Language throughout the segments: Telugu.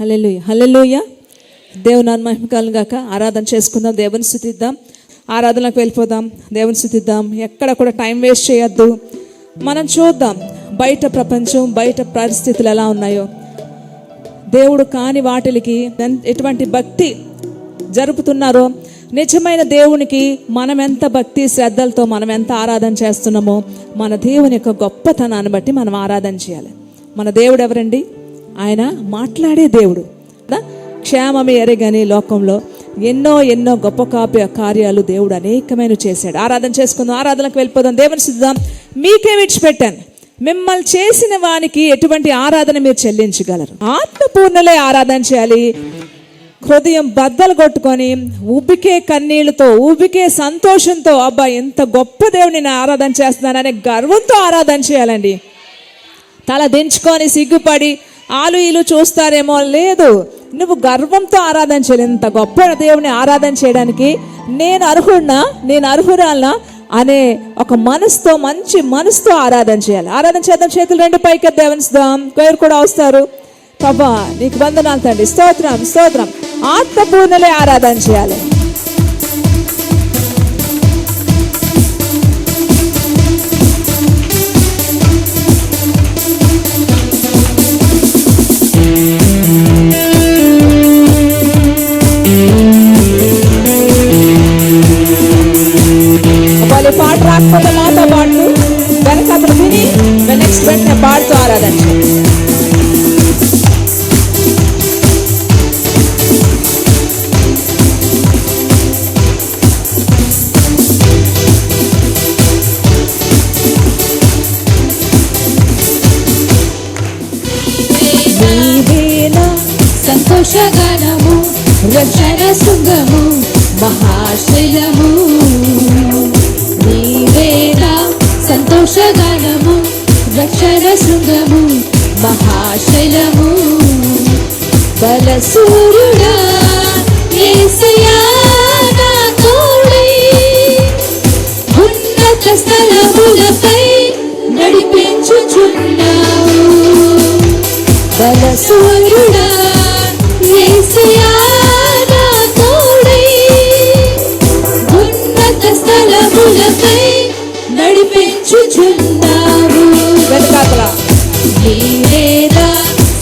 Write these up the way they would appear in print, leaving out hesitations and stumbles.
హల్లెలూయా, హల్లెలూయా. దేవుని మహిమ కలుగును గాక. ఆరాధన చేసుకుందాం, దేవుని స్తుతిద్దాం, ఆరాధనకు వెళ్ళిపోదాం, దేవుని స్తుతిద్దాం. ఎక్కడ కూడా టైం వేస్ట్ చేయొద్దు. మనం చూద్దాం బయట ప్రపంచం, బయట పరిస్థితులు ఎలా ఉన్నాయో. దేవుడు కాని వాటికి ఎటువంటి భక్తి జరుపుతున్నారో, నిజమైన దేవునికి మనం ఎంత భక్తి శ్రద్ధలతో మనం ఎంత ఆరాధన చేస్తున్నామో, మన దేవుని యొక్క గొప్పతనాన్ని బట్టి మనం ఆరాధన చేయాలి. మన దేవుడు ఎవరండి? ఆయన మాట్లాడే దేవుడు. క్షేమమే ఎరగని లోకంలో ఎన్నో ఎన్నో గొప్ప కార్యాలు దేవుడు అనేకమైన చేశాడు. ఆరాధన చేసుకుందాం, ఆరాధనకు వెళ్ళిపోదాం, దేవుని స్తుతిద్దాం. మీకే విడిచిపెట్టాను, మిమ్మల్ని చేసిన వానికి ఎటువంటి ఆరాధన మీరు చెల్లించగలరు? ఆత్మపూర్ణలే ఆరాధన చేయాలి. హృదయం బద్దలు కొట్టుకొని ఉబ్బికే కన్నీళ్లతో, ఉబ్బికే సంతోషంతో, అబ్బా ఎంత గొప్ప దేవుని నేను ఆరాధన చేస్తున్నాననే గర్వంతో ఆరాధన చేయాలండి. తల దించుకొని సిగ్గుపడి ఆలు ఈలు చూస్తారేమో, లేదు, నువ్వు గర్వంతో ఆరాధన చేయాలి. ఇంత గొప్ప దేవుని ఆరాధన చేయడానికి నేను అర్హుడినా, నేను అర్హురాలనా అనే ఒక మనసుతో, మంచి మనసుతో ఆరాధన చేయాలి. ఆరాధన చేద్దాం, చేతులు రెండు పైకి దేవునిస్తాం. కోరు కూడా వస్తారు. ప్రభా నీకు వందనాలు తండ్రి, స్తోత్రం స్తోత్రం. ఆత్మపూర్ణలే ఆరాధన చేయాలి. పాట రాకపోతే మాతో పాటలు వెనకాతలు విని నెక్స్ట్ వెంటనే పాడుతూ ఆరాధన చేయాలి. సంతోషగానము, రక్షణ శృంగము, మహాశైలము. నీవేనా సంతోషగానము, రక్షణ శృంగము, మహాశైలము. బలసూరుడా యేసయ్యా నా తోడై, ఉన్నత స్థలములపై నడిపించుచున్నావు. బలసూరుడా యేసయ్యా నా తోడై, ఉన్నత స్థలములపై నడిపించుచున్నావు. వెనకాతల నీవేనా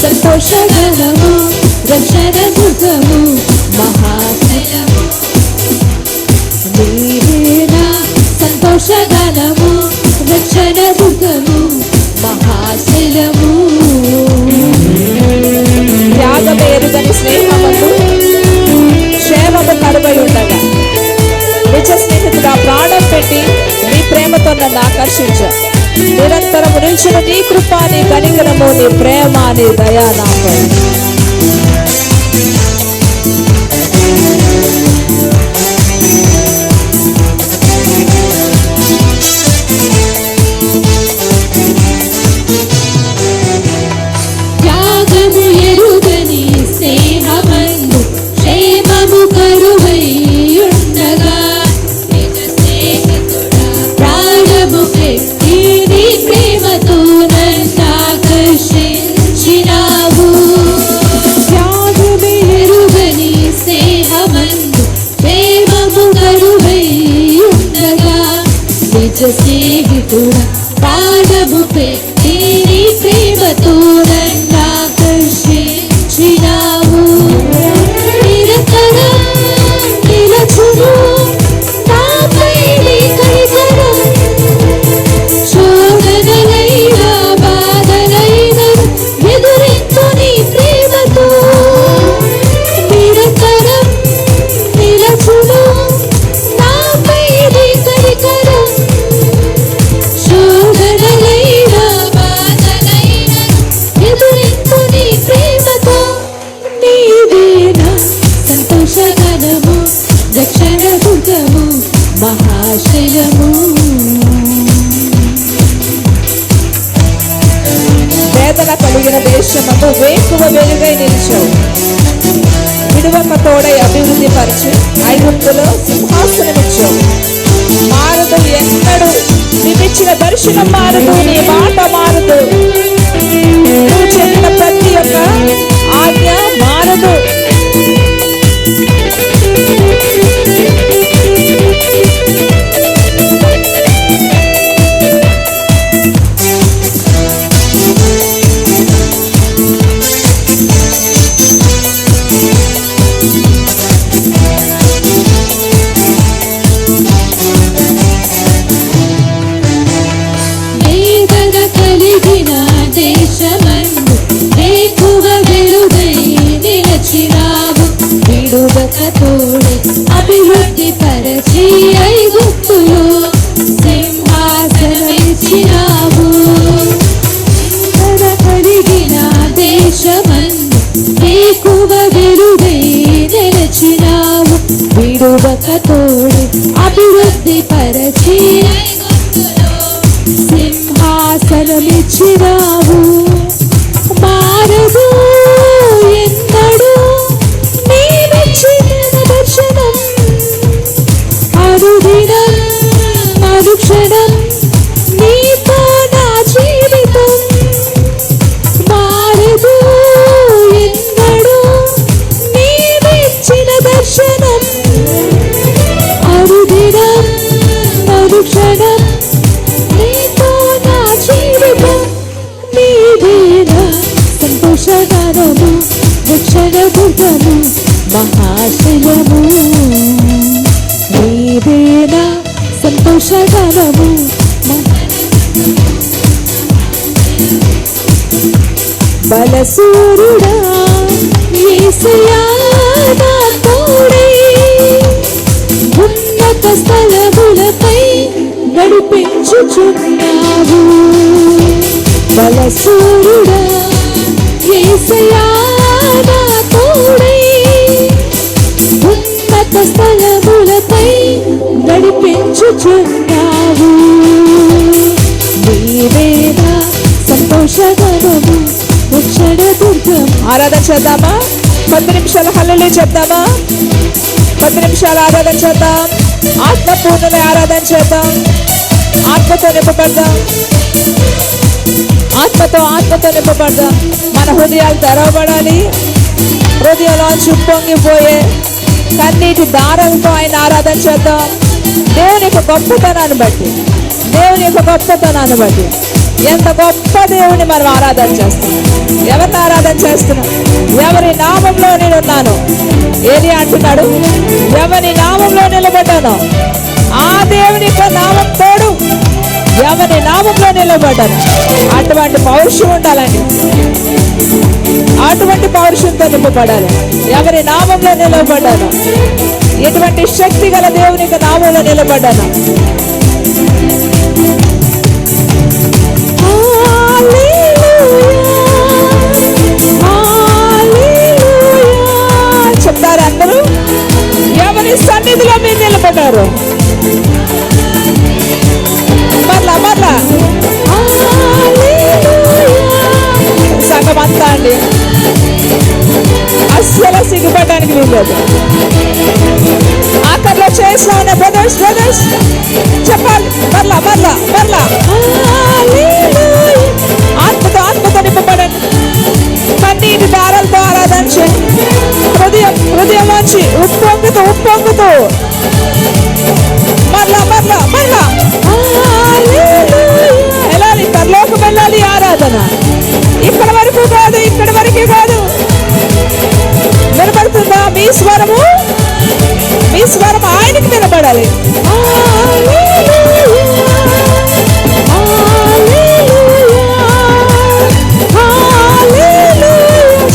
సంతోషగానము, రక్షణ శృంగము, మహాశైలము. నీవేనా సంతోషగానము, రక్షణ శృంగము, మహాశైలము. త్యాగము ఎరుగని స్నేహముకు క్షేమము కరువై ఉండగా, నిజ స్నేహితుడా ప్రాణం పెట్టి నీ ప్రేమతో నన్ను ఆకర్షించు. నిరంతరము నిలిచిన నీ కృప, నీ కనికరము, నీ ప్రేమ, నీ దయా నాపై. త్యాగము ఎరుగని స్నేహమందు క్షేమము కరువై ఉండగా, నిజ స్నేహితుడా ప్రాణము పెట్టి నీ ప్రేమతో నన్ను ఆకర్షించినావు. త్యాగము ఎరుగని స్నేహమందు ప్రేమము కరువై ఉండగా, నిజ స్నేహితుడా ప్రాణము పెట్టి నీ ప్రేమతో నన్ను ఆకర్షించినావు. నిరంతరం నిలచును నాపై నీ కనికరం, శోధనలైనా బాధలైనా ఎదురించు నీ ప్రేమతో. నిరంతరం నిలచును నాపై నీ కనికరం, శోధనలైనా బాధలైనా ఎదురించు నీ ప్రేమతో. నీవేనా సంతోషగానము, రక్షణ శృంగము, మహాశైలము. వేదన కలిగిన దేశమందు వేకువ వెలుగై నిలిచావు. విడువక తోడై అభివృద్ధి పరిచి ఐగుప్తులో సింహాసనమిచ్చావు. మారదు ఎన్నడు, నీవిచ్చిన దర్శనం మారదు, నీ మాట మారదు. నువ్వు చెప్పిన ప్రతి ఒక్క ఆజ్ఞ విడువకతోడే అభివృద్ధి పరచి ఐగుప్తులో సింహాసనమిచ్చినావు. కలిగిన దేశమందు ఎక్కువ వెలుగై నిలిచినావు. విడువకతోడే అభివృద్ధి పరచి సింహాసనమిచ్చినావు. మారదు ఎన్నడూ నీవిచ్చిన దర్శనం, అనుదినం అనుక్షణం నీతో నా జీవితం. మారదు ఎన్నడూ నీవిచ్చిన దర్శనం, అనుదినం అనుక్షణం నీతో నా జీవితం. నీవేనా సంతోషగానము, రక్షణ దుర్గము, మహాశయము. నీవేనా సంతోషగానము, బలసూరుడా యేసయ్యా నా తోడై, ఉన్నత స్థలములపై నడిపించుచున్నావు. బలసూరుడా యేసయ్యా నా తోడై, ఉన్నత స్థలములపై నడిపించుచున్నావు. నీవేనా సంతోషగణము, రక్షణ దుర్గం. ఆరాధన చేద్దామా? 10 నిమిషాలు హల్లెలూయా చెప్దామా? 10 నిమిషాలు ఆరాధన చేద్దాం. ఆత్మపూర్ణులై ఆరాధన చేద్దాం. ఆత్మతో నింపబడదాం. ఆత్మతో నింపబడదాం. మన హృదయాలు తెరవబడాలి. హృదయంలోంచి ఉప్పొంగిపోయే కన్నీటి దారాలతో ఆయన ఆరాధన చేద్దాం. దేవుని యొక్క గొప్పతనాన్ని బట్టి, దేవుని యొక్క గొప్పతనాన్ని బట్టి, ఎంత గొప్ప దేవుని మనం ఆరాధన చేస్తున్నాం. ఎవరిని ఆరాధన చేస్తున్నాం? ఎవరి నామంలో నేనున్నాను. ఏది అంటున్నాడు? ఎవరి నామంలో నిలబడ్డాను ఆ దేవుని యొక్క నామం తోడు. ఎవరి నామంలో నిలబడ్డాను. అటువంటి పౌరుషం ఉండాలండి. అటువంటి పౌరుషంతో నింపబడాలి. ఎవరి నామంలో నిలబడ్డాను, ఎటువంటి శక్తి గల దేవుని యొక్క నామంలో నిలబడ్డాను. చెప్తారు అందరూ? ఎవరి సన్నిధిలో మీరు నిలబడ్డారు? మరలా సంఘం అంతా అండి. అస్సలు సిగ్గుపడడానికి వీల్లేదు. ఆఖరిలో చేస్తా ఉన్న బ్రదర్స్ చెప్పాలి. మరలా ఆత్మతో నింపబడండి. కన్నీటి దారాలతో ఆరాధన చేయండి. హృదయంలోంచి ఉప్పొంగుతూ మరలా వెళ్ళాలి. పరలోకం వెళ్ళాలి ఆరాధన. ఇక్కడ వరకే కాదు. వినపడుతుందా? మీ స్వరం ఆయనకి వినపడాలి.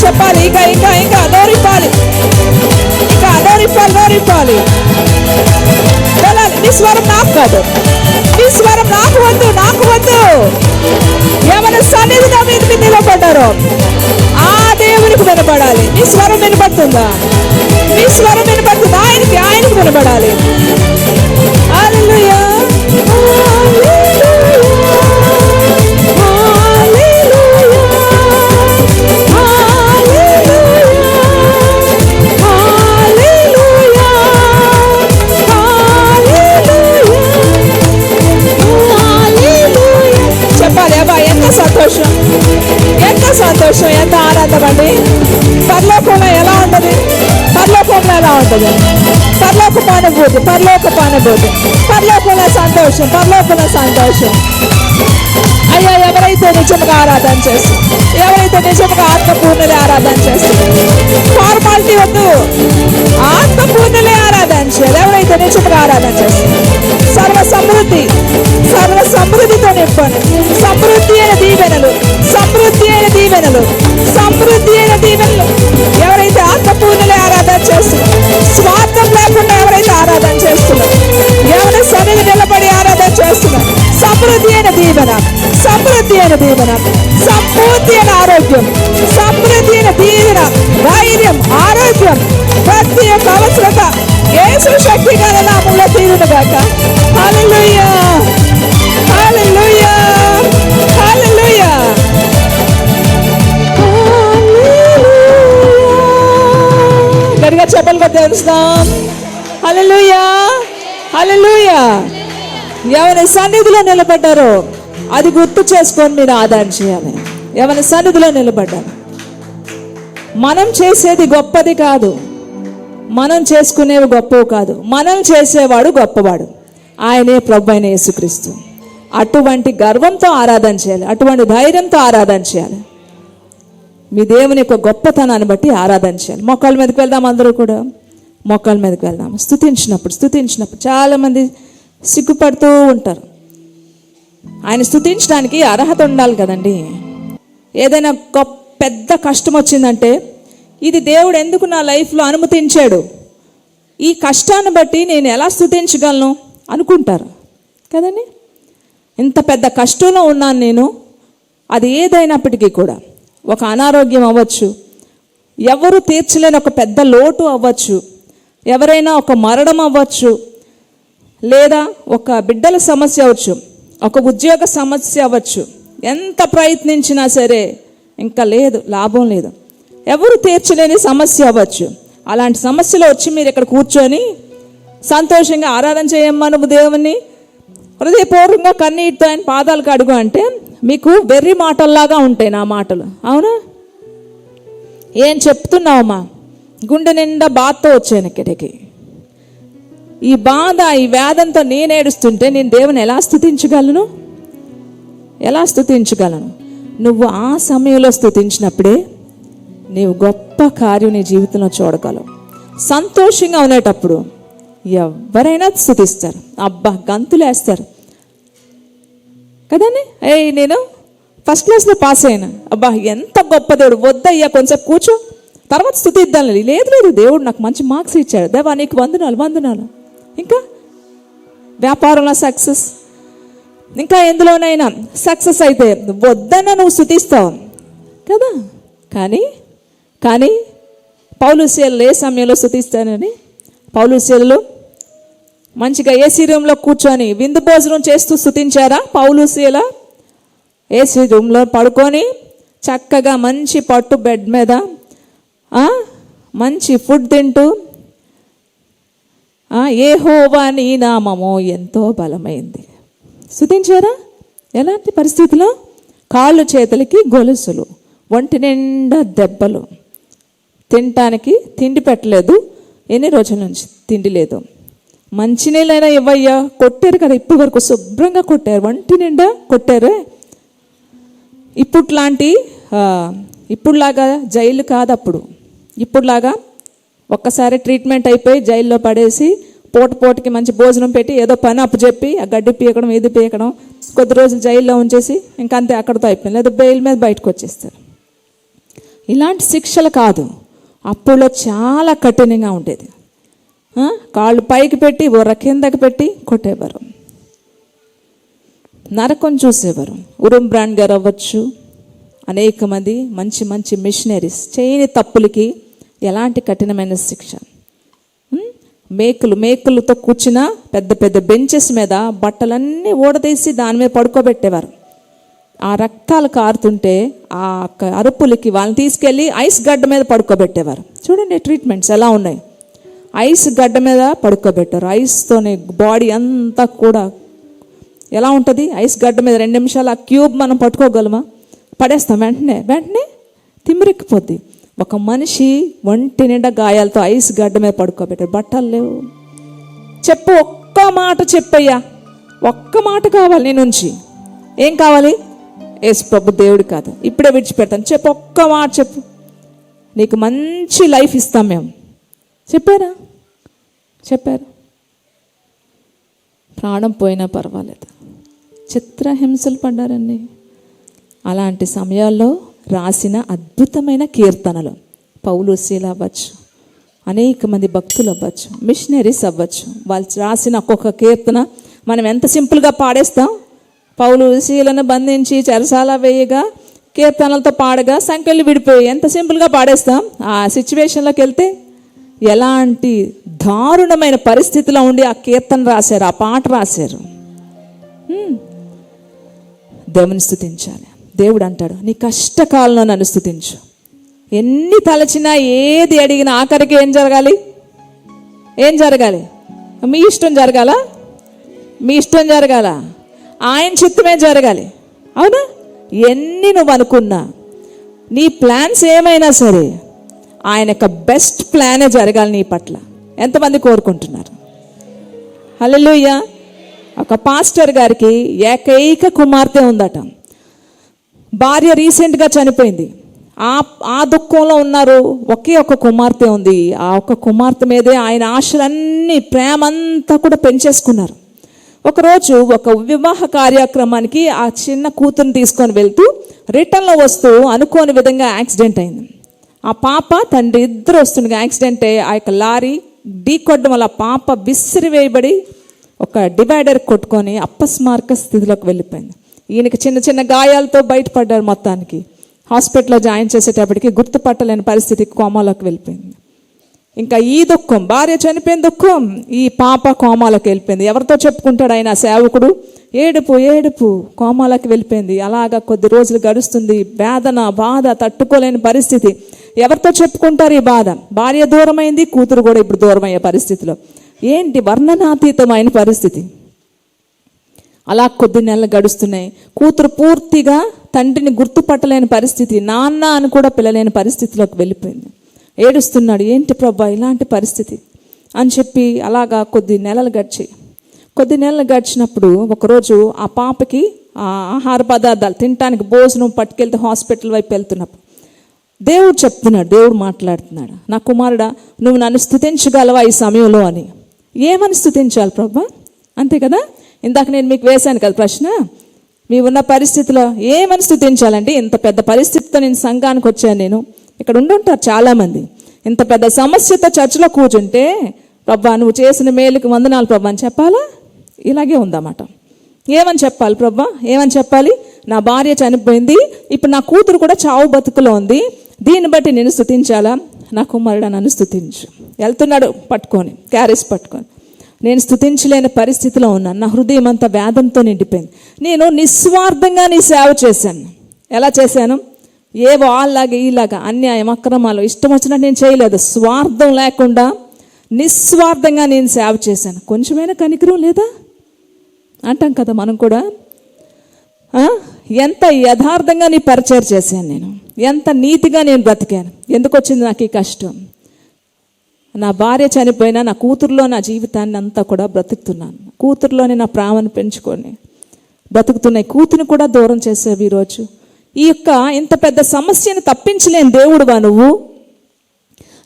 చెప్పాలి. ఇంకా నోరిప్పాలి. నోరిప్పాలి. వెళ్ళాలి. నీ స్వరం నాకు కాదు. నీ స్వరం నాకు వద్దు. ఎవరి సన్నిధిలో మీరు నిలబడ్డారో ఆ దేవునికి వినపడాలి. నీ స్వరం వినపడుతుందా? నీ స్వరం వినపడుతుందా? ఆయనకి వినపడాలి. హల్లెలూయా. చెప్పాలి. అబ్బా ఎంత సంతోషం, ఎంత ఆనందం అండి. పరలోకంలో ఎలా ఉంటుంది? పరలోకపు అనుభూతి, పరలోకంలో సంతోషం. అయ్యా, ఎవరైతే నిజంగా ఆరాధన చేస్తారు, ఎవరైతే నిజంగా ఆత్మపూర్ణులే ఆరాధన చేస్తారు, ఫార్మాలిటీ వద్దు, ఆత్మపూర్ణులే ఆరాధన చేయాలి. ఎవరైతే నిజంగా ఆరాధన చేస్తారు, సర్వ సమృద్ధితో నింపండి. సమృద్ధి అయిన దీవెనలు. ఎవరైతే ఆత్మపూర్ణులే ఆరాధన చేస్తారు, దీవెన, సమృద్ధి అయిన దీవెన, సంపూర్తి అయిన ఆరోగ్యం, సమృద్ధి అయిన దీవెన, ధైర్యం, ఆరోగ్యం, ప్రతి ఒక్క అవసరత యేసు శక్తి గల నామములో తీరును గాక. హల్లెలూయా, హల్లెలూయా, హల్లెలూయా. గట్టిగా చెప్పలు కొట్టి తెలుస్తాం. హల్లెలూయా, హల్లెలూయా. ఎవరి సన్నిధిలో నిలబడ్డారో అది గుర్తు చేసుకొని మీరు ఆధారం చేయాలి. ఎవరి సన్నిధిలో నిలబడ్డారు. మనం చేసేది గొప్పది కాదు, మనం చేసుకునేవి గొప్పవి కాదు, మనం చేసేవాడు గొప్పవాడు, ఆయనే ప్రభు అయిన యేసుక్రీస్తు. అటువంటి గర్వంతో ఆరాధన చేయాలి, అటువంటి ధైర్యంతో ఆరాధన చేయాలి. మీ దేవుని యొక్క గొప్పతనాన్ని బట్టి ఆరాధన చేయాలి. మొక్కల మీదకి వెళ్దాం, అందరూ కూడా మొక్కల మీదకి వెళ్దాం. స్తుతించినప్పుడు చాలామంది సిగ్గుపడుతూ ఉంటారు. ఆయన స్తుతించడానికి అర్హత ఉండాలి కదండి. ఏదైనా పెద్ద కష్టం వచ్చిందంటే ఇది దేవుడు ఎందుకు నా లైఫ్లో అనుమతించాడు, ఈ కష్టాన్ని బట్టి నేను ఎలా స్తుతించగలను అనుకుంటారు కదండి. ఇంత పెద్ద కష్టంలో ఉన్నాను నేను, అది ఏదైనప్పటికీ కూడా, ఒక అనారోగ్యం అవ్వచ్చు, ఎవరు తీర్చలేని ఒక పెద్ద లోటు అవ్వచ్చు, ఎవరైనా ఒక మరణం అవ్వచ్చు, లేదా ఒక బిడ్డల సమస్య అవ్వచ్చు, ఒక ఉద్యోగ సమస్య అవ్వచ్చు. ఎంత ప్రయత్నించినా సరే ఇంకా లేదు, లాభం లేదు. ఎవరు తీర్చలేని సమస్య అవ్వచ్చు. అలాంటి సమస్యలో వచ్చి మీరు ఇక్కడ కూర్చొని సంతోషంగా ఆరాధన చేయమ్మా నువ్వు దేవుని, హృదయపూర్వకంగా కన్నీటితో ఆయన పాదాలకు అడుగు అంటే మీకు వెర్రి మాటల్లాగా ఉంటాయి నా మాటలు. అవునా? ఏం చెప్తున్నావమ్మా? గుండె నిండా బాధతో వచ్చాను ఇక్కడికి. ఈ బాధ, ఈ వేదంతో నేను ఏడుస్తుంటే నేను దేవుని ఎలా స్తుతించగలను? నువ్వు ఆ సమయంలో స్తుతించినప్పుడే నీవు గొప్ప కార్యం నీ జీవితంలో చూడగలవు. సంతోషంగా ఉండేటప్పుడు ఎవరైనా స్తుతిస్తారు, అబ్బా గంతులు వేస్తారు కదండి. నేను ఫస్ట్ క్లాస్లో పాస్ అయినా, అబ్బా ఎంత గొప్ప దేవుడు, వద్దయ్యా కొంచెం కూర్చో తర్వాత స్తుతిద్దాం. లేదు దేవుడు నాకు మంచి మార్క్స్ ఇచ్చాడు, దేవా నీకు వందనాలు. ఇంకా వ్యాపారంలో సక్సెస్, ఇంకా ఎందులోనైనా సక్సెస్ అయితే వద్దన్న నువ్వు స్తుతిస్తావు కదా. కానీ పౌలుసీలు ఏ సమయంలో స్తుతిస్తానని, పౌలుసీలు మంచిగా ఏసీ రూమ్లో కూర్చొని విందు భోజనం చేస్తూ స్తుతించారా? పౌలుసీల ఏసీ రూమ్లో పడుకొని చక్కగా మంచి పట్టు బెడ్ మీద మంచి ఫుడ్ తింటూ, యెహోవా నీ నామము ఎంతో బలమైంది స్తుతించారా? ఎలాంటి పరిస్థితిలో? కాళ్ళు చేతులకి గొలుసులు, ఒంటి నిండా దెబ్బలు, తినటానికి తిండి పెట్టలేదు, ఎన్ని రోజుల నుంచి తిండి లేదు, మంచినీళ్ళైనా ఇవ్వయ్యా, కొట్టారు కదా ఇప్పటి వరకు శుభ్రంగా కొట్టారు, ఒంటి నిండా కొట్టారు. ఇప్పుడులాగా జైలు కాదు అప్పుడు. ఇప్పుడులాగా ఒక్కసారి ట్రీట్మెంట్ అయిపోయి జైల్లో పడేసి పూటకి మంచి భోజనం పెట్టి ఏదో పని అప్పు చెప్పి ఆ గడ్డి పీకడం ఇది పీకడం, కొద్ది రోజులు జైల్లో ఉంచేసి ఇంకంతే అక్కడితో అయిపోయింది, లేదా బెయిల్ మీద బయటకు వచ్చేస్తారు. ఇలాంటి శిక్షలు కాదు, అప్పుడులో చాలా కఠినంగా ఉండేది. కాళ్ళు పైకి పెట్టి బుర్ర కిందకి పెట్టి కొట్టేవారు, నరకం చూసేవారు. ఉరుం బ్రాండ్ గారు అవ్వచ్చు, అనేక మంది మంచి మిషనరీస్ చేయని తప్పులకి ఎలాంటి కఠినమైన శిక్ష. మేకులతో కూర్చున్న పెద్ద బెంచెస్ మీద బట్టలన్నీ ఊడదీసి దాని మీద పడుకోబెట్టేవారు. ఆ రక్తాలు కారుతుంటే ఆ అరుపులకి వాళ్ళని తీసుకెళ్ళి ఐస్ గడ్డ మీద పడుకోబెట్టేవారు. చూడండి ట్రీట్మెంట్స్ ఎలా ఉన్నాయి. ఐస్ గడ్డ మీద పడుకోబెట్టారు. ఐస్తోనే బాడీ అంతా కూడా ఎలా ఉంటుంది? ఐస్ గడ్డ మీద 2 నిమిషాలు ఆ క్యూబ్ మనం పట్టుకోగలమా? పడేస్తాం వెంటనే తిమ్మిరెక్కిపోద్ది. ఒక మనిషి ఒంటి నిండా గాయాలతో ఐస్ గడ్డ మీద పడుకోబెట్టారు, బట్టలు లేవు. చెప్పు, ఒక్క మాట చెప్పయ్యా, ఒక్క మాట కావాలి నీ నుంచి. ఏం కావాలి? యేసు ప్రభు దేవుడు కాదు, ఇప్పుడే విడిచిపెడతాను, చెప్పు, ఒక్క మాట చెప్పు, నీకు మంచి లైఫ్ ఇస్తాం మేము. చెప్పారు. ప్రాణం పోయినా పర్వాలేదు, చిత్రహింసలు పడ్డారండి. అలాంటి సమయాల్లో రాసిన అద్భుతమైన కీర్తనలు పౌలుసీలు అవ్వచ్చు, అనేక మంది భక్తులు అవ్వచ్చు, మిషనరీస్ అవ్వచ్చు. వాళ్ళు రాసిన ఒక్కొక్క కీర్తన మనం ఎంత సింపుల్గా పాడేస్తాం, పౌలు శీలను బంధించి చెరసాల వేయగా కీర్తనలతో పాడగా సంఖ్యలు విడిపోయి ఎంత సింపుల్గా పాడేస్తాం. ఆ సిచ్యువేషన్లోకి వెళ్తే ఎలాంటి దారుణమైన పరిస్థితిలో ఉండి ఆ కీర్తన రాశారు, ఆ పాట రాశారు. దేవుని స్తుతించాలి. దేవుడు అంటాడు, నీ కష్టకాలంలో నన్ను స్తుతించు. ఎన్ని తలచినా ఏది అడిగినా ఆఖరికి ఏం జరగాలి? ఏం జరగాలి? మీ ఇష్టం జరగాల? మీ ఇష్టం జరగాల? ఆయన చిత్తమే జరగాలి. అవునా? ఎన్ని నువ్వు అనుకున్నా, నీ ప్లాన్స్ ఏమైనా సరే ఆయన యొక్క బెస్ట్ ప్లానే జరగాలి నీ పట్ల. ఎంతమంది కోరుకుంటున్నారు? హల్లెలూయా. ఒక పాస్టర్ గారికి ఏకైక కుమార్తె ఉందట. భార్య రీసెంట్గా చనిపోయింది. ఆ దుఃఖంలో ఉన్నారు. ఒకే ఒక కుమార్తె ఉంది. ఆ ఒక్క కుమార్తె మీదే ఆయన ఆశలన్నీ, ప్రేమ అంతా కూడా పెంచేసుకున్నారు. ఒకరోజు ఒక వివాహ కార్యక్రమానికి ఆ చిన్న కూతురుని తీసుకొని వెళ్తూ రిటర్న్లో వస్తూ అనుకోని విధంగా యాక్సిడెంట్ అయింది. ఆ పాప తండ్రి ఇద్దరు వస్తుండగా యాక్సిడెంట్ అయ్యి ఆ యొక్క లారీ ఢీ కొట్టడం వల్ల పాప విసిరి వేయబడి ఒక డివైడర్ కొట్టుకొని అపస్మారక స్థితిలోకి వెళ్ళిపోయింది. ఈయనకి చిన్న చిన్న గాయాలతో బయటపడ్డారు. మొత్తానికి హాస్పిటల్లో జాయిన్ చేసేటప్పటికి గుర్తుపట్టలేని పరిస్థితి, కోమాలోకి వెళ్ళిపోయింది. ఇంకా ఈ దుఃఖం, భార్య చనిపోయిన దుఃఖం, ఈ పాప కోమాలోకి వెళ్ళిపోయింది. ఎవరితో చెప్పుకుంటాడు ఆయన సేవకుడు? ఏడుపు ఏడుపు, కోమాలోకి వెళ్ళిపోయింది. అలాగా కొద్ది రోజులు గడుస్తుంది. వేదన, బాధ తట్టుకోలేని పరిస్థితి. ఎవరితో చెప్పుకుంటారు ఈ బాధ? భార్య దూరమైంది, కూతురు కూడా ఇప్పుడు దూరం అయ్యే పరిస్థితిలో. ఏంటి వర్ణనాతీతమైన పరిస్థితి. అలా కొద్ది నెలలు గడుస్తున్నాయి. కూతురు పూర్తిగా తండ్రిని గుర్తుపట్టలేని పరిస్థితి, నాన్న అని కూడా పిల్లలేని పరిస్థితిలోకి వెళ్ళిపోయింది. ఏడుస్తున్నాడు, ఏంటి ప్రభా ఇలాంటి పరిస్థితి అని చెప్పి. అలాగా కొద్ది నెలలు గడిచినప్పుడు ఒకరోజు ఆ పాపకి ఆహార పదార్థాలు తినడానికి భోజనం పట్టుకెళ్తే హాస్పిటల్ వైపు వెళ్తున్నప్పుడు దేవుడు చెప్తున్నాడు, దేవుడు మాట్లాడుతున్నాడు, నా కుమారుడా నువ్వు నన్ను స్తుతించగలవా ఈ సమయంలో అని. ఏమని స్తుతించాలి ప్రభా? అంతే కదా, ఇందాక నేను మీకు వేశాను కదా ప్రశ్న. మీ ఉన్న పరిస్థితిలో ఏమని స్తుతించాలంటే, ఇంత పెద్ద పరిస్థితితో నేను సంఘానికి వచ్చాను, నేను ఇక్కడ ఉండుంటారు చాలామంది. ఇంత పెద్ద సమస్యతో చర్చిలో కూర్చుంటే ప్రభా నువ్వు చేసిన మేలుకి వందనాలు ప్రభా అని చెప్పాలా? ఇలాగే ఉందన్నమాట. ఏమని చెప్పాలి ప్రభా? ఏమని చెప్పాలి? నా భార్య చనిపోయింది, ఇప్పుడు నా కూతురు కూడా చావు బతుకులో ఉంది, దీన్ని బట్టి నేను స్తుతించాలా? నా కుమారుడు నన్ను స్తుతించు. వెళ్తున్నాడు పట్టుకొని, క్యారేజ్ పట్టుకొని. నేను స్తుతించలేని పరిస్థితిలో ఉన్నాను. నా హృదయం అంతా వేదంతో నిండిపోయింది. నేను నిస్వార్థంగా నీ సేవ చేశాను. ఎలా చేశాను? ఏ వాళ్ళలాగా ఈలాగా అన్యాయం, అక్రమాలు ఇష్టం వచ్చినట్టు నేను చేయలేదు. స్వార్థం లేకుండా నిస్వార్థంగా నేను సేవ చేశాను. కొంచెమైనా కనికరం లేదా అంటాం కదా మనం కూడా. ఎంత యథార్థంగా నీ పరిచయం చేశాను నేను, ఎంత నీతిగా నేను బ్రతికాను. ఎందుకు వచ్చింది నాకు ఈ కష్టం? నా భార్య చనిపోయినా నా కూతురులో నా జీవితాన్ని అంతా కూడా బ్రతుకుతున్నాను. కూతురులోనే నా ప్రేమను పెంచుకొని బ్రతుకుతున్నాయి. కూతురుని కూడా దూరం చేసావు ఈరోజు. ఈ యొక్క ఇంత పెద్ద సమస్యను తప్పించలేని దేవుడువా నువ్వు?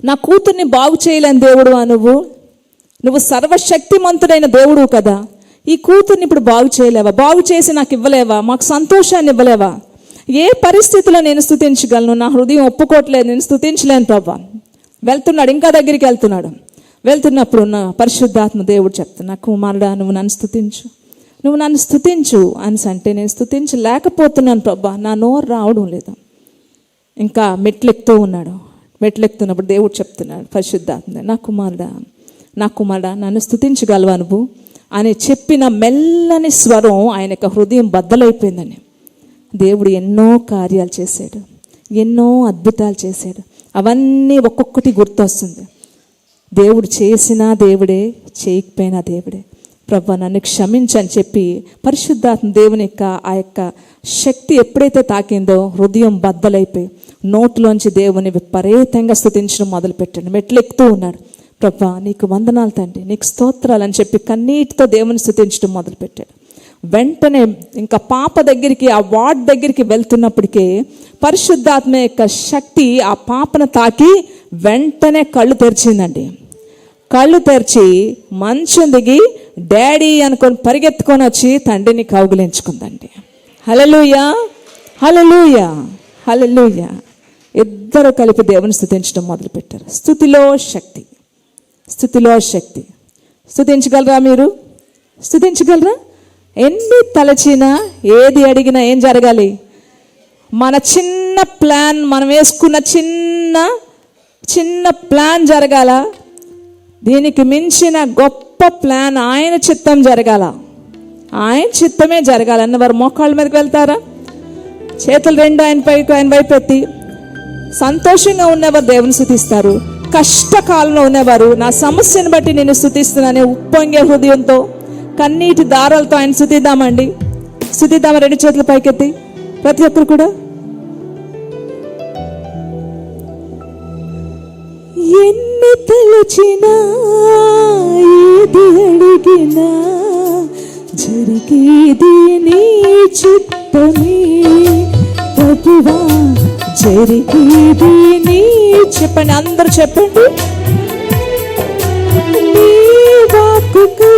నా కూతుర్ని బాగు చేయలేని దేవుడువా నువ్వు? నువ్వు సర్వశక్తిమంతుడైన దేవుడు కదా. ఈ కూతుర్ని ఇప్పుడు బాగు చేయలేవా? బాగు చేసి నాకు ఇవ్వలేవా? మాకు సంతోషాన్ని ఇవ్వలేవా? ఏ పరిస్థితిలో నేను స్తుతించగలను? నా హృదయం ఒప్పుకోవట్లేదు, నేను స్తుతించలేను ప్రభా. వెళ్తున్నాడు, ఇంకా దగ్గరికి వెళ్తున్నప్పుడు నా పరిశుద్ధాత్మ దేవుడు చెప్తాను, నా కుమారుడా నువ్వు నన్ను స్తుతించు, నువ్వు నన్ను స్తుతించు అని అంటే నేను స్తుతించలేకపోతున్నాను ప్రభా, నా నోరు రావడం లేదు. ఇంకా మెట్లెక్కుతున్నప్పుడు దేవుడు చెప్తున్నాడు, పరిశుద్ధాత్మ నా కుమారుడా నన్ను స్తుతించగలవా నువ్వు అని చెప్పిన మెల్లని స్వరం ఆయన యొక్క హృదయం బద్దలైపోయిందని. దేవుడు ఎన్నో కార్యాలు చేశాడు, ఎన్నో అద్భుతాలు చేశాడు. అవన్నీ ఒక్కొక్కటి గుర్తొస్తుంది. దేవుడు చేసినా దేవుడే, చేయకపోయినా దేవుడే. ప్రభా నన్ను క్షమించని చెప్పి పరిశుద్ధాత్మ దేవుని యొక్క ఆ యొక్క శక్తి ఎప్పుడైతే తాకిందో హృదయం బద్దలైపోయి నోట్లోంచి దేవుని విపరీతంగా స్తుతించడం మొదలుపెట్టాడు. మెట్లెక్కుతూ ఉన్నాడు. ప్రభా నీకు వందనాలు తండ్రి, నీకు స్తోత్రాలు అని చెప్పి కన్నీటితో దేవుని స్తుతించడం మొదలుపెట్టాడు. వెంటనే ఇంకా పాప దగ్గరికి, ఆ వార్డ్ దగ్గరికి వెళ్తున్నప్పటికే పరిశుద్ధాత్మ యొక్క శక్తి ఆ పాపను తాకి వెంటనే కళ్ళు తెరిచిందండి. కళ్ళు తెరిచి మంచం దిగి డాడీ అనుకొని పరిగెత్తుకొని వచ్చి తండ్రిని కౌగిలించుకుందండి. హల్లెలూయా, హల్లెలూయా, హల్లెలూయా. ఇద్దరు కలిపి దేవుని స్తుతించడం మొదలుపెట్టారు. స్తుతిలో శక్తి. స్తుతించగలరా మీరు? స్తుతించగలరా? ఎన్ని తలచినా ఏది అడిగినా ఏం జరగాలి? మన చిన్న ప్లాన్, మనం వేసుకున్న చిన్న ప్లాన్ జరగాల. దీనికి మించిన గొప్ప ప్లాన్ ఆయన చిత్తం జరగాల. ఆయన చిత్తమే జరగాలి అన్నవారు మోకాళ్ళ మీదకి వెళ్తారా? చేతులు రెండు ఆయన వైపు ఎత్తి సంతోషంగా ఉన్నవారు దేవుని స్తుతిస్తారు. కష్టకాలంలో ఉన్నవారు నా సమస్యను బట్టి నేను స్తుతిస్తున్నానే ఉప్పొంగే హృదయంతో కన్నీటి దారాలతో ఆయన స్తుతిద్దామండి. స్తుతిద్దామా? రెండు చేతులు పైకెత్తి ప్రతి ఒక్కరు కూడా. ఎన్ని తలచినా ఏది అడిగినా జరిగేది నీ చిత్తమే ప్రభువా, జరిగేది నీ. చెప్పండి, అందరూ చెప్పండి. నీ వాక్కుకై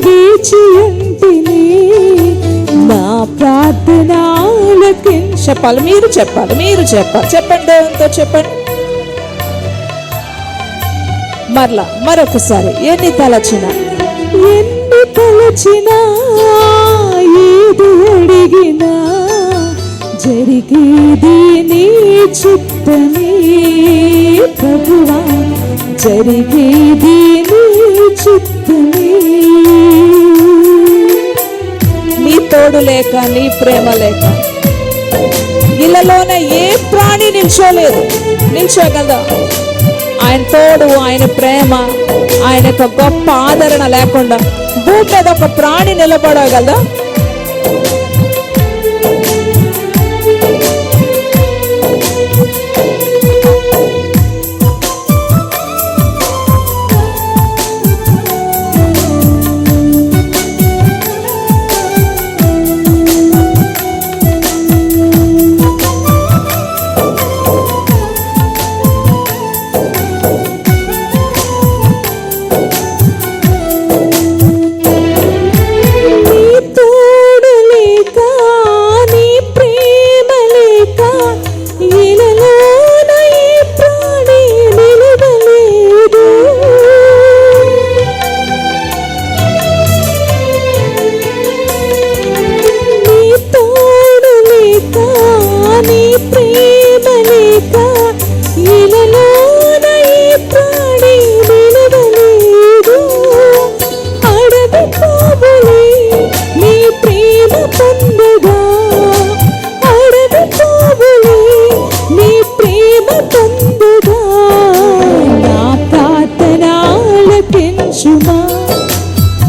వేచి ఉంటిని, నా ప్రార్థన ఆలకించు. చెప్పాలి, మీరు చెప్పాలి. చెప్పండి, దేవునితో చెప్పండి. మరొకసారి. ఎన్ని తలచినా ఏది అడిగినా జరిగేది నీ చిత్తమే ప్రభువా, జరిగేది నీ చిత్తమే. నీ తోడు లేక, నీ ప్రేమ లేక ఇళ్ళలోనే ఏ ప్రాణి నిల్చోగలదా? ఆయన తోడు, ఆయన ప్రేమ, ఆయన యొక్క గొప్ప ఆదరణ లేకుండా భూమి మీద ఒక ప్రాణి నిలబడగలదా?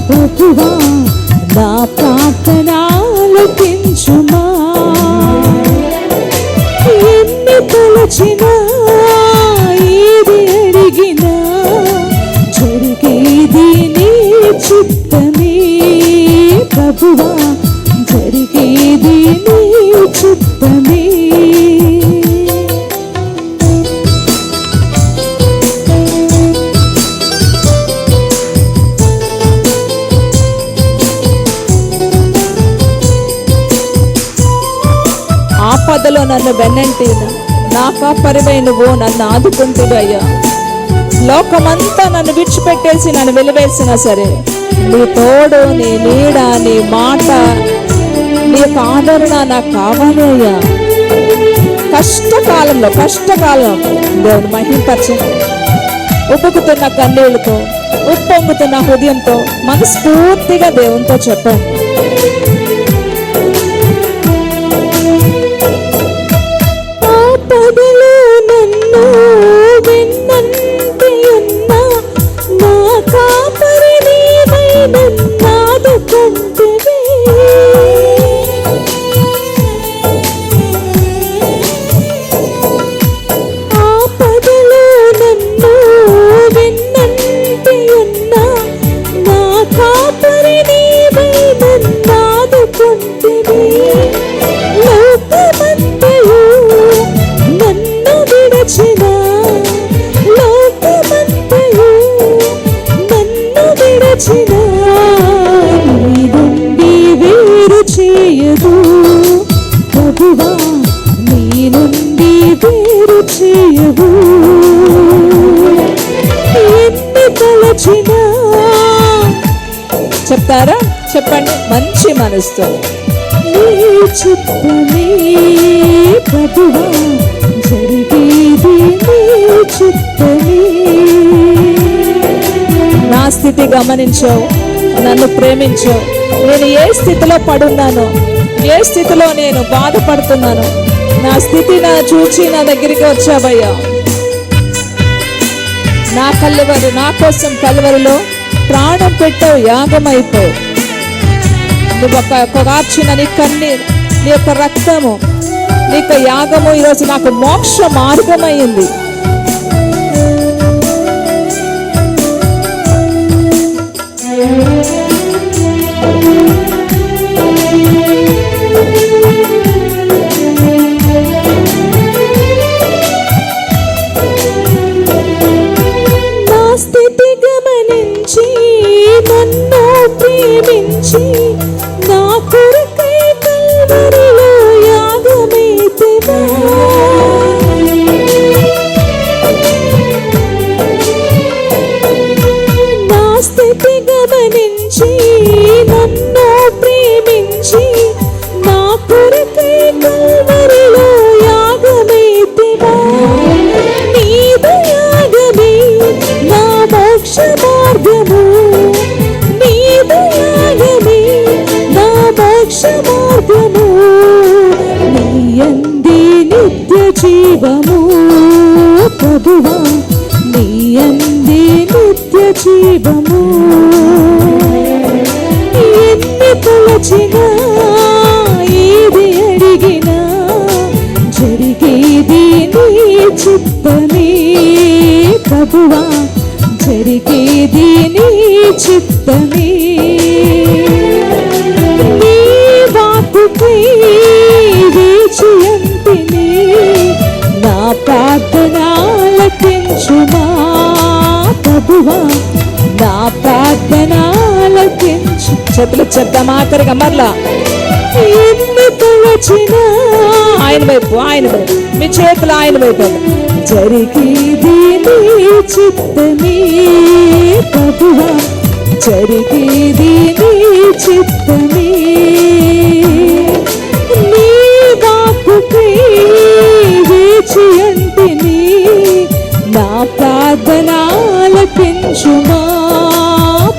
ప్రభువా, నా ప్రార్థన ఆలకించుమా. ఎన్ని తలచినా ఏది అడిగినా జరిగేది నీ చిత్తమే ప్రభువా, జరిగేది నీ చిత్తమే. ఆపదలో నన్ను వెన్నంటిన నా కాపరివై నువ్వు నన్ను ఆదుకుంటుడు అయ్యా. లోకమంతా నన్ను విడిచిపెట్టేసి నన్ను వెలివేసినా సరే నీ తోడు, నీ నీడ, నీ మాట, నీ యొక్క ఆదరణ నాకు కావాలి అయ్యా. కష్టకాలంలో దేవుని మహింపరచండి. ఉబ్బుకుతున్న కన్నీళ్లతో, ఉప్పొంగుతున్న హృదయంతో మనస్ఫూర్తిగా దేవునితో చెప్పండి. ఆపదలో నన్ను వెన్నంటి ఉన్నా నా కాపరి నీవై నన్నాదుకుంటివి. ఆపదలో నన్ను వెన్నంటి ఉన్నా నా కాపరి నీవై నన్నాదుకుంటివి. లోకమంతయు నన్ను విడచినా, లోకమంతయు నన్ను విడచినా నీ నుండి వేరు చేయదు ప్రభువా, నీ నుండి వేరు చేయదు. ఎన్ని తలచినా చెప్తారా? చెప్పండి, మంచి మనసుతో. నీ చిత్తమే ప్రభువా, జరిగేది నీ చిత్తమే. నా స్థితి గమనించావు, నన్ను ప్రేమించావు. నేను ఏ స్థితిలో పడున్నానో, ఏ స్థితిలో నేను బాధపడుతున్నాను, నా స్థితి నా చూచి నా దగ్గరికి వచ్చావయ్యా. నా కల్వరి, నా కోసం కల్వరిలో ప్రాణం పెట్టావు, యాగమైపోయావు. నువ్వు ఒక కార్చిన నీ కన్నీరు, నీ యొక్క రక్తము, నీ యొక్క యాగము ఈరోజు నాకు మోక్ష మార్గమైంది. నా స్థితి గమనించి నన్ను ప్రేమించి నా కొరకై కల్వరిలో యాగమైతివా. నా స్థితి గమనించి నన్ను ప్రేమించి నా కొరకై కల్వరిలో యాగమైతివా. నీదు యాగమే నా మోక్ష మార్గము, నీదు యాగమే నా మోక్ష మార్గము. నీ యందే నిత్య జీవము ప్రభువా, నీ యందే నిత్య జీవము. ఎన్ని తలచినా ఏది అడిగినా జరిగేది నీ చిత్తమే ప్రభువా, జరిగేది నీ చిత్తమే. నీ వాక్కుకై వేచి ఉంటిని, నా ప్రార్థన ఆలకించుమా ప్రభువా, నా ప్రార్థన ఆలకించు. చేతులు చెప్దాం ఆఖరిగా మరలా. ఎన్ని తలచినా ఆయన వైపు, ఆయన వైపు, మీ చేతులు ఆయన వైపు. జరిగేది నీ చిత్తమే ప్రభువా, జరిగేది నీ చిత్తమే. నీ వాక్కుకై వేచి ఉంటిని, నా ప్రార్థన ఆలకించుమా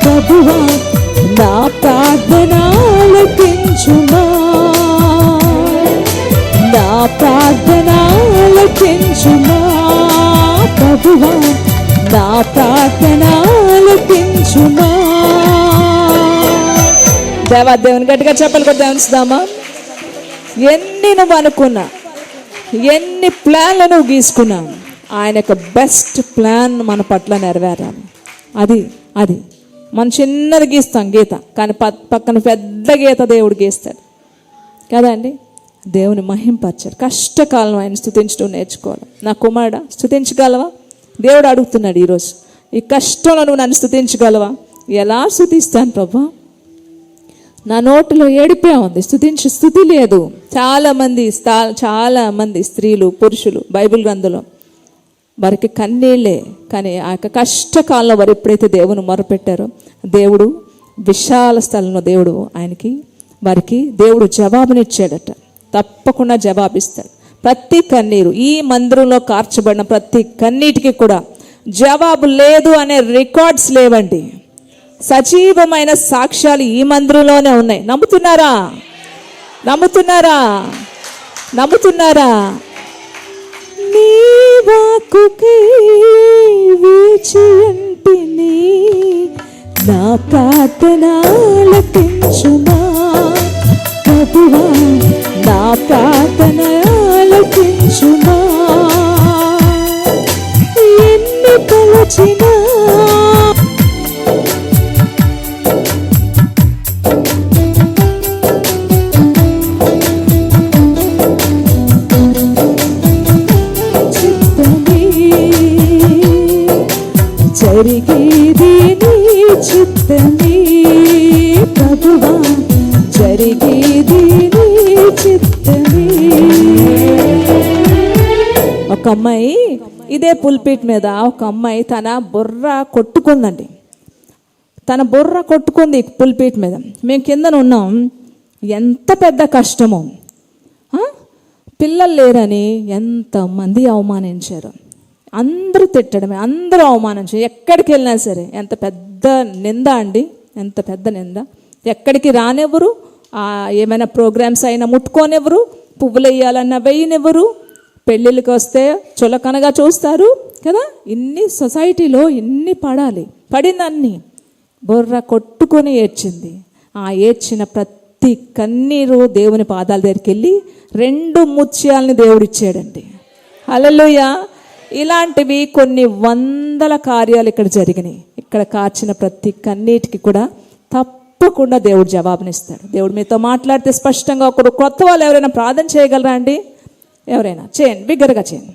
ప్రభువా, నా ప్రార్థన ఆలకించుమా, నా ప్రార్థన ఆలకించుమా ప్రభువా, నా ప్రార్థన ఆలకించుమా. దేవా, దేవుని గట్టిగా చెప్పలు కొద్ది ఉంచుదామా. ఎన్ని నువ్వు అనుకున్నా, ఎన్ని ప్లాన్లు నువ్వు గీసుకున్నా, ఆయన యొక్క బెస్ట్ ప్లాన్ మన పట్ల నెరవేరాలి. అది అది మనం చిన్నది గీస్తాం గీత, కానీ పక్కన పెద్ద గీత దేవుడు గీస్తాడు కదండి. దేవుని మహింపరచారు. కష్టకాలం ఆయన స్తుతించడం నేర్చుకోవాలి. నా కుమారుడా, స్తుతించగలవా? దేవుడు అడుగుతున్నాడు ఈరోజు, ఈ కష్టంలో నువ్వు నన్ను స్తుతించగలవా? ఎలా స్తుతిస్తాను ప్రభా? నా నోటిలో ఏడిపే ఉంది, స్తుతి లేదు. చాలామంది స్త్రీలు, పురుషులు బైబిల్ గ్రంథంలో వారికి కన్నీళ్ళే. కానీ ఆ యొక్క కష్టకాలంలో వారు ఎప్పుడైతే దేవుని మొరపెట్టారో, దేవుడు విశాల స్థలంలో వారికి దేవుడు జవాబునిచ్చాడట. తప్పకుండా జవాబిస్తాడు. ప్రతి కన్నీరు, ఈ మందిరంలో కార్చబడిన ప్రతి కన్నీటికి కూడా జవాబు లేదు అనే రికార్డ్స్ లేవండి. సజీవమైన సాక్ష్యాలు ఈ మందిరంలోనే ఉన్నాయి. నమ్ముతున్నారా? నమ్ముతున్నారా? నమ్ముతున్నారా? నీ వాక్కుకై వేచి ఉంటిని, నా ప్రార్థన ఆలకించుమా ప్రభువా, నా ప్రార్థన ఆలకించుమా. ఎన్ని తలచినా జరిగేది నీ చిత్తమే ప్రభువా, జరిగేది నీ చిత్తమే. ఒక అమ్మాయి ఇదే పుల్పిట్ మీద ఒక అమ్మాయి తన బుర్ర కొట్టుకుందండి. తన బుర్ర కొట్టుకుంది పుల్పీట్ మీద. మేము కిందన ఉన్నాం. ఎంత పెద్ద కష్టమో. పిల్లలు లేరని ఎంతమంది అవమానించారు. అందరూ తిట్టడమే, అందరూ అవమానించారు. ఎక్కడికి వెళ్ళినా సరే ఎంత పెద్ద నింద అండి, ఎంత పెద్ద నింద. ఎక్కడికి రానివ్వరు, ఏమైనా ప్రోగ్రామ్స్ అయినా ముట్టుకోనివ్వరు, పువ్వులు వేయాలన్నా వేయనివ్వరు, పెళ్ళిళ్ళకి వస్తే చులకనగా చూస్తారు కదా. ఇన్ని సొసైటీలో ఇన్ని పడిందన్నీ. బొర్ర కొట్టుకొని ఏడ్చింది. ఆ ఏడ్చిన ప్రతి కన్నీరు దేవుని పాదాల దగ్గరికి వెళ్ళి 2 ముత్యాలని దేవుడిచ్చాడండి. హల్లెలూయా. ఇలాంటివి కొన్ని వందల కార్యాలు ఇక్కడ జరిగినాయి. ఇక్కడ కార్చిన ప్రతి కన్నీటికి కూడా తప్పకుండా దేవుడు జవాబునిస్తాడు. దేవుడు మీతో మాట్లాడితే స్పష్టంగా ఒకరు కొత్త వాళ్ళు ఎవరైనా ప్రార్థన చేయగలరా అండి? ఎవరైనా చేయండి, బిగ్గరగా చేయండి.